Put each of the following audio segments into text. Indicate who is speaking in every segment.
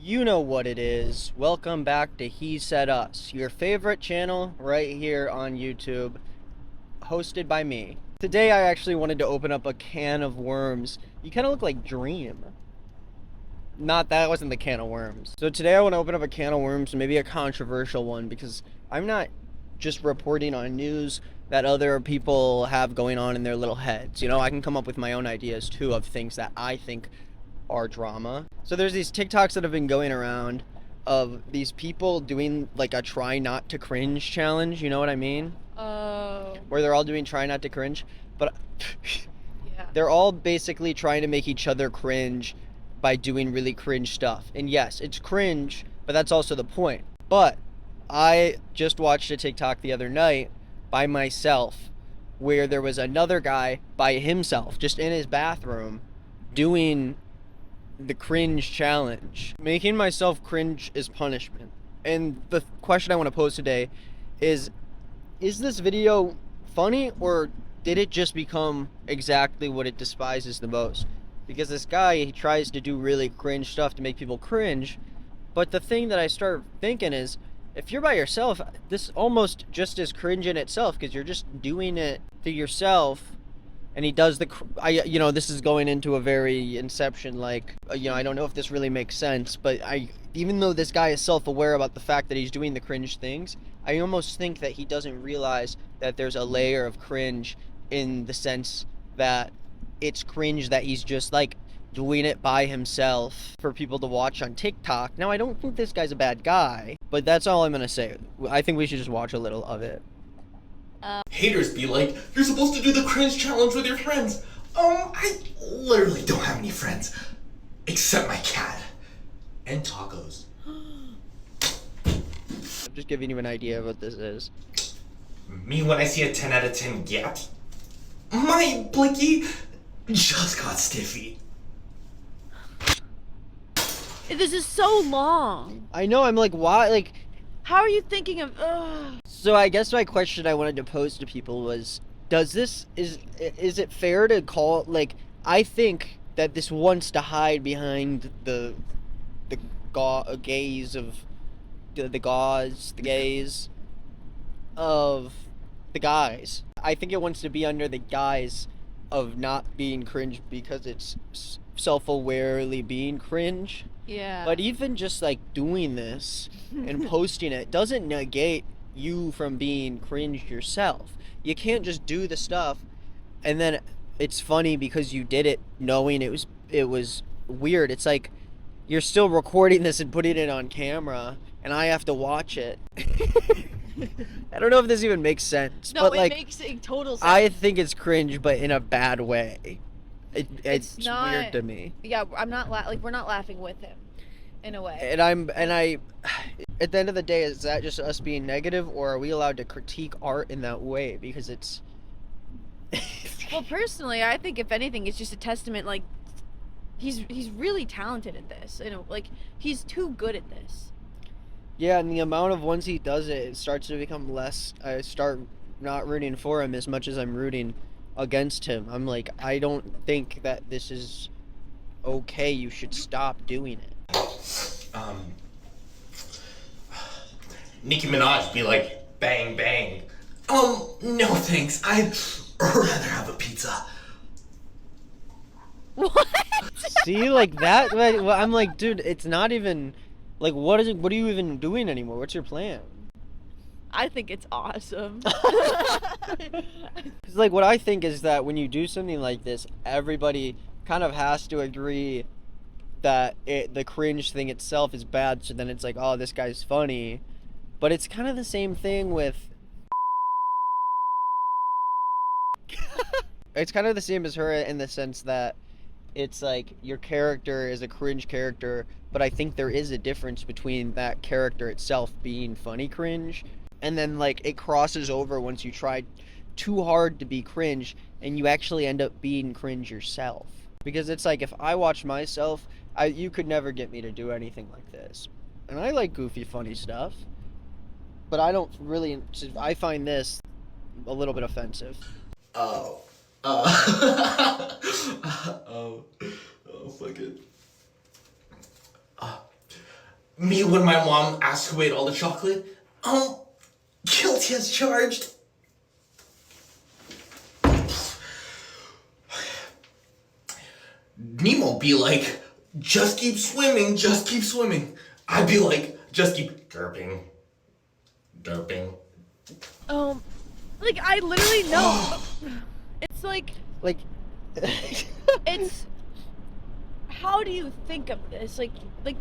Speaker 1: You know what it is. Welcome back to He Said Us, your favorite channel right here on YouTube, hosted by me. Today I actually wanted to open up a can of worms. You kind of look like Dream. Not that wasn't the can of worms. So today I want to open up a can of worms, maybe a controversial one, because I'm not just reporting on news that other people have going on in their little heads. You know, I can come up with my own ideas too of things that I think are drama. So there's these TikToks that have been going around of these people doing like a try not to cringe challenge, you know what I mean?
Speaker 2: Oh.
Speaker 1: Where they're all doing try not to cringe, but
Speaker 2: Yeah.
Speaker 1: they're all basically trying to make each other cringe by doing really cringe stuff. And yes, it's cringe, but that's also the point. But I just watched a TikTok the other night by myself where there was another guy by himself, just in his bathroom, doing the cringe challenge. Making myself cringe is punishment. And the question I want to pose today is this video funny, or did it just become exactly what it despises the most? Because this guy, he tries to do really cringe stuff to make people cringe, but the thing that I start thinking is, if you're by yourself, this almost just is cringe in itself, because you're just doing it to yourself. And he does this is going into a very Inception, like, I don't know if this really makes sense, but even though this guy is self-aware about the fact that he's doing the cringe things, I almost think that he doesn't realize that there's a layer of cringe, in the sense that it's cringe that he's just like doing it by himself for people to watch on TikTok. Now, I don't think this guy's a bad guy, but that's all I'm gonna say. I think we should just watch a little of it.
Speaker 3: Haters be like, you're supposed to do the cringe challenge with your friends. I literally don't have any friends. Except my cat. And tacos.
Speaker 1: I'm just giving you an idea of what this is.
Speaker 3: Me when I see a 10 out of 10 gap. My blicky just got stiffy.
Speaker 2: This is so long.
Speaker 1: I know, I'm like, why? Like,
Speaker 2: How are you thinking of? Ugh.
Speaker 1: so I guess my question I wanted to pose to people was, is it fair to call, like, I think that this wants to hide behind the gaze of the gaze of the guys. I think it wants to be under the guise of not being cringe because it's self-awarely being cringe.
Speaker 2: Yeah.
Speaker 1: But even just like doing this and posting it doesn't negate you from being cringe yourself. You can't just do the stuff and then it's funny because you did it knowing it was weird. It's like you're still recording this and putting it on camera and I have to watch it. I don't know if this even makes sense.
Speaker 2: No,
Speaker 1: but
Speaker 2: it
Speaker 1: like,
Speaker 2: makes a total sense.
Speaker 1: I think it's cringe, but in a bad way. It's
Speaker 2: not
Speaker 1: weird to me.
Speaker 2: Yeah, I'm not we're not laughing with him, in a way.
Speaker 1: And I, at the end of the day, is that just us being negative, or are we allowed to critique art in that way? Because it's.
Speaker 2: Well, personally, I think if anything, it's just a testament. Like, he's really talented at this. Like he's too good at this.
Speaker 1: Yeah, and the amount of once he does it, it starts to become less. I start not rooting for him as much as I'm rooting against him. I'm like, I don't think that this is okay. You should stop doing it.
Speaker 3: Nicki Minaj be like, bang, bang. No thanks. I'd rather have a pizza.
Speaker 2: What?
Speaker 1: See, like that. I'm like, dude, it's not even. Like, what are you even doing anymore? What's your plan?
Speaker 2: I think it's awesome.
Speaker 1: Because, like, what I think is that when you do something like this, everybody kind of has to agree that the cringe thing itself is bad, so then it's like, oh, this guy's funny. But it's kind of the same thing with... It's kind of the same as her in the sense that it's like your character is a cringe character, but I think there is a difference between that character itself being funny cringe, and then like it crosses over once you try too hard to be cringe and you actually end up being cringe yourself. Because it's like, if I watch myself, you could never get me to do anything like this. And I like goofy, funny stuff, but I don't really. I find this a little bit offensive.
Speaker 3: Oh. Oh, fuck it. Me when my mom asked who ate all the chocolate. Guilty as charged. Nemo be like, just keep swimming, just keep swimming. I'd be like, just keep derping. Derping.
Speaker 2: Like, I literally know. It's like,
Speaker 1: Like,
Speaker 2: it's, how do you think of this? Like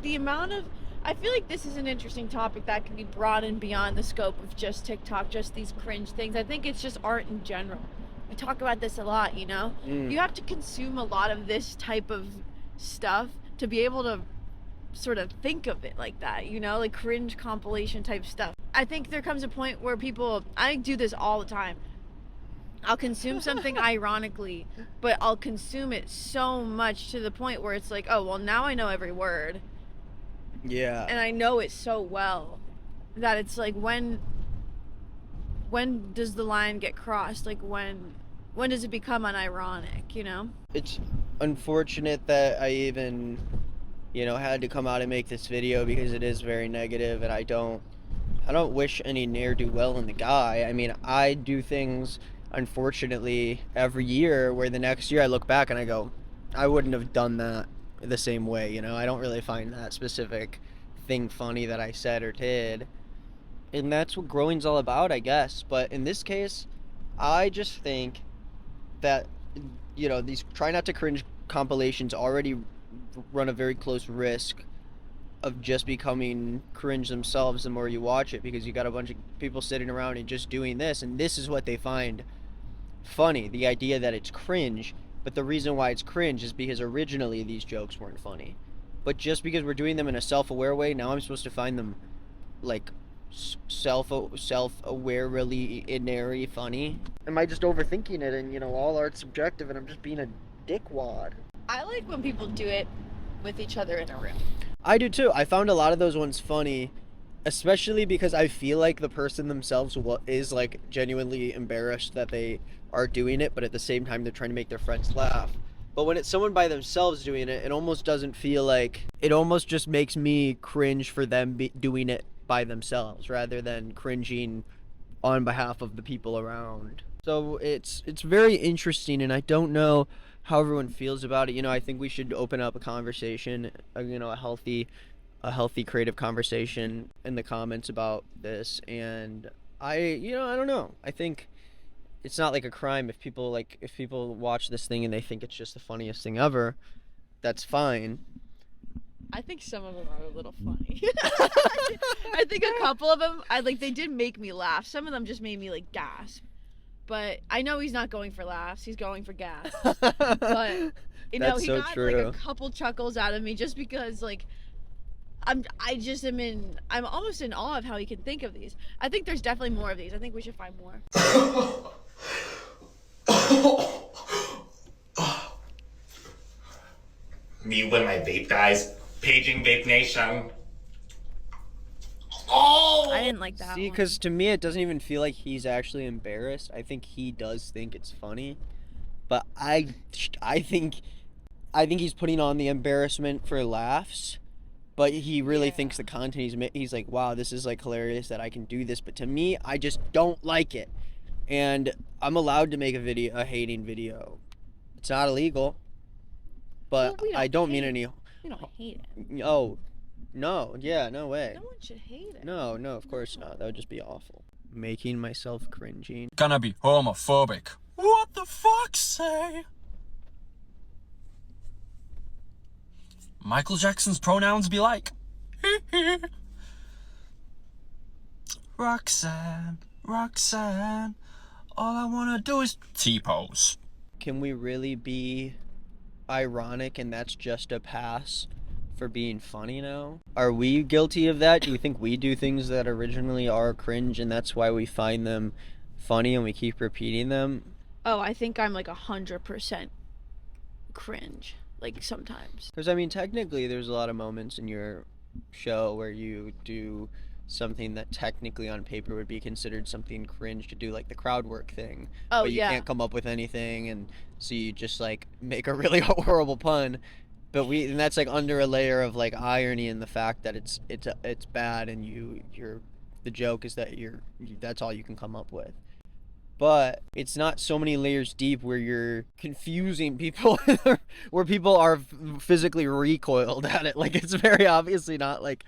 Speaker 2: the amount of, I feel like this is an interesting topic that can be broadened beyond the scope of just TikTok, just these cringe things. I think it's just art in general. We talk about this a lot, you know? You have to consume a lot of this type of stuff to be able to sort of think of it like that, you know? Like cringe compilation type stuff. I think there comes a point where people, I do this all the time. I'll consume something ironically, but I'll consume it so much to the point where it's like, oh, well, now I know every word.
Speaker 1: yeah.
Speaker 2: And I know it so well that it's like, when does the line get crossed? Like, when does it become unironic, you know?
Speaker 1: It's unfortunate that I even, had to come out and make this video because it is very negative, and I don't wish any ne'er-do-well in the guy. I mean, I do things, unfortunately, every year where the next year I look back and I go, I wouldn't have done that the same way, I don't really find that specific thing funny that I said or did. And that's what growing's all about, I guess. But in this case, I just think that, these try not to cringe compilations already run a very close risk of just becoming cringe themselves the more you watch it, because you got a bunch of people sitting around and just doing this, and this is what they find funny, the idea that it's cringe. But the reason why it's cringe is because originally these jokes weren't funny. But just because we're doing them in a self-aware way, now I'm supposed to find them like self-aware-really funny. Am I just overthinking it, and all art's subjective and I'm just being a dickwad?
Speaker 2: I like when people do it with each other in a room.
Speaker 1: I do too. I found a lot of those ones funny, especially because I feel like the person themselves is like genuinely embarrassed that they are doing it, but at the same time they're trying to make their friends laugh. But when it's someone by themselves doing it, it almost doesn't feel like, it almost just makes me cringe for them doing it by themselves rather than cringing on behalf of the people around. So it's very interesting, and I don't know how everyone feels about it. I think we should open up a conversation, a healthy creative conversation in the comments about this. And I don't know. I think it's not like a crime if people watch this thing and they think it's just the funniest thing ever. That's fine.
Speaker 2: I think some of them are a little funny. I think a couple of them, they did make me laugh. Some of them just made me gasp. But I know he's not going for laughs. He's going for gas. But he
Speaker 1: That's so
Speaker 2: got
Speaker 1: true.
Speaker 2: a couple chuckles out of me just because I'm almost in awe of how he can think of these. I think there's definitely more of these. I think we should find more.
Speaker 3: Me when my vape guys. Paging Vape Nation. Oh!
Speaker 2: I didn't like that
Speaker 1: See,
Speaker 2: one.
Speaker 1: because to me it doesn't even feel like he's actually embarrassed. I think he does think it's funny, but I think he's putting on the embarrassment for laughs. But he really thinks the content he's like, wow, this is hilarious that I can do this. But to me, I just don't like it, and I'm allowed to make a hating video. It's not illegal, but
Speaker 2: Well,
Speaker 1: I don't mean any.
Speaker 2: We don't hate it.
Speaker 1: Oh, no, yeah, no way.
Speaker 2: No one should hate it.
Speaker 1: No, of course not. That would just be awful. Making myself cringing.
Speaker 4: Gonna be homophobic. What the fuck, say? Michael Jackson's pronouns be like. Roxanne, all I wanna do is T-pose.
Speaker 1: Can we really be ironic and that's just a pass for being funny now? Are we guilty of that? Do you think we do things that originally are cringe and that's why we find them funny and we keep repeating them?
Speaker 2: Oh, I think I'm 100% cringe. Sometimes.
Speaker 1: Because, I mean, technically there's a lot of moments in your show where you do something that technically on paper would be considered something cringe to do, like the crowd work thing.
Speaker 2: Oh,
Speaker 1: but you
Speaker 2: yeah.
Speaker 1: can't come up with anything, and so you just make a really horrible pun, and that's like under a layer of like irony in the fact that it's bad, and the joke is that that's all you can come up with. But it's not so many layers deep where you're confusing people, where people are physically recoiled at it. Like, it's very obviously not like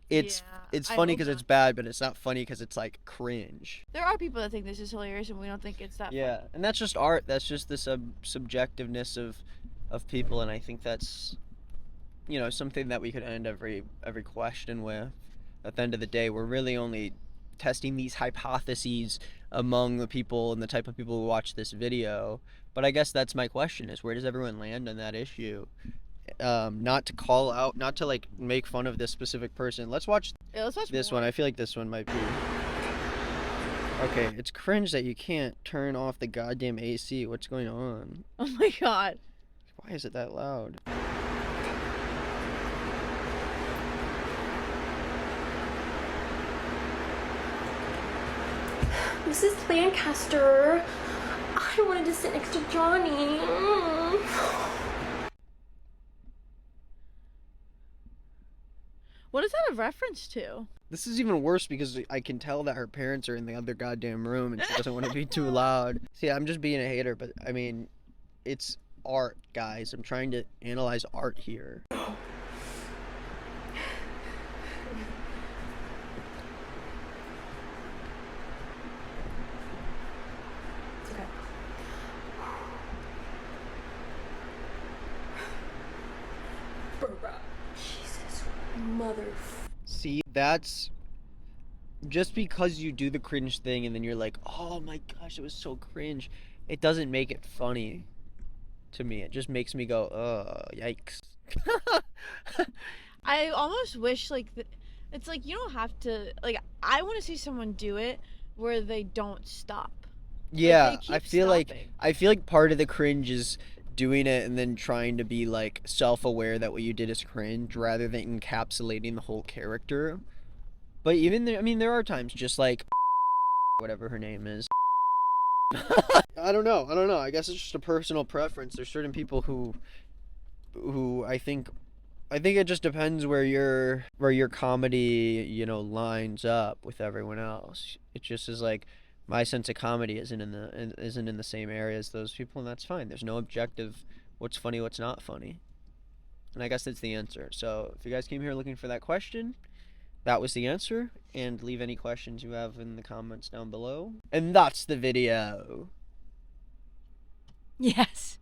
Speaker 1: it's
Speaker 2: Yeah,
Speaker 1: it's
Speaker 2: I
Speaker 1: funny
Speaker 2: hope
Speaker 1: because
Speaker 2: not.
Speaker 1: it's bad, but it's not funny because it's like cringe.
Speaker 2: There are people that think this is hilarious, and we don't think it's that.
Speaker 1: Yeah, and that's just art. That's just the subjectiveness of people, and I think that's, something that we could end every question with. At the end of the day, we're really only testing these hypotheses among the people and the type of people who watch this video. But I guess that's my question: is where does everyone land on that issue? Not to call out, not to like make fun of this specific person. Let's watch
Speaker 2: Yeah, let's watch
Speaker 1: this
Speaker 2: more.
Speaker 1: one. I feel like this one might be. Okay, it's cringe that you can't turn off the goddamn AC. What's going on?
Speaker 2: Oh my god.
Speaker 1: Why is it that loud?
Speaker 5: Mrs. Lancaster, I wanted to sit next to Johnny.
Speaker 2: What is that a reference to?
Speaker 1: This is even worse because I can tell that her parents are in the other goddamn room and she doesn't want to be too loud. See, I'm just being a hater, but I mean, it's art, guys. I'm trying to analyze art here.
Speaker 5: It's okay. Bruh. Jesus, mother.
Speaker 1: See, that's just because you do the cringe thing and then you're like, oh my gosh, it was so cringe. It doesn't make it funny to me. It just makes me go, yikes.
Speaker 2: I almost wish it's like you don't have to like. I want to see someone do it where they don't stop.
Speaker 1: Yeah,
Speaker 2: they keep
Speaker 1: I
Speaker 2: stopping.
Speaker 1: feel like part of the cringe is doing it and then trying to be like self-aware that what you did is cringe rather than encapsulating the whole character. But even there, I mean, there are times just like whatever her name is. I don't know. I guess it's just a personal preference. There's certain people who I think it just depends where your comedy, lines up with everyone else. It just is like my sense of comedy isn't in the same area as those people, and that's fine. There's no objective what's funny, what's not funny. And I guess that's the answer. So if you guys came here looking for that question, that was the answer. And leave any questions you have in the comments down below. And that's the video.
Speaker 2: Yes.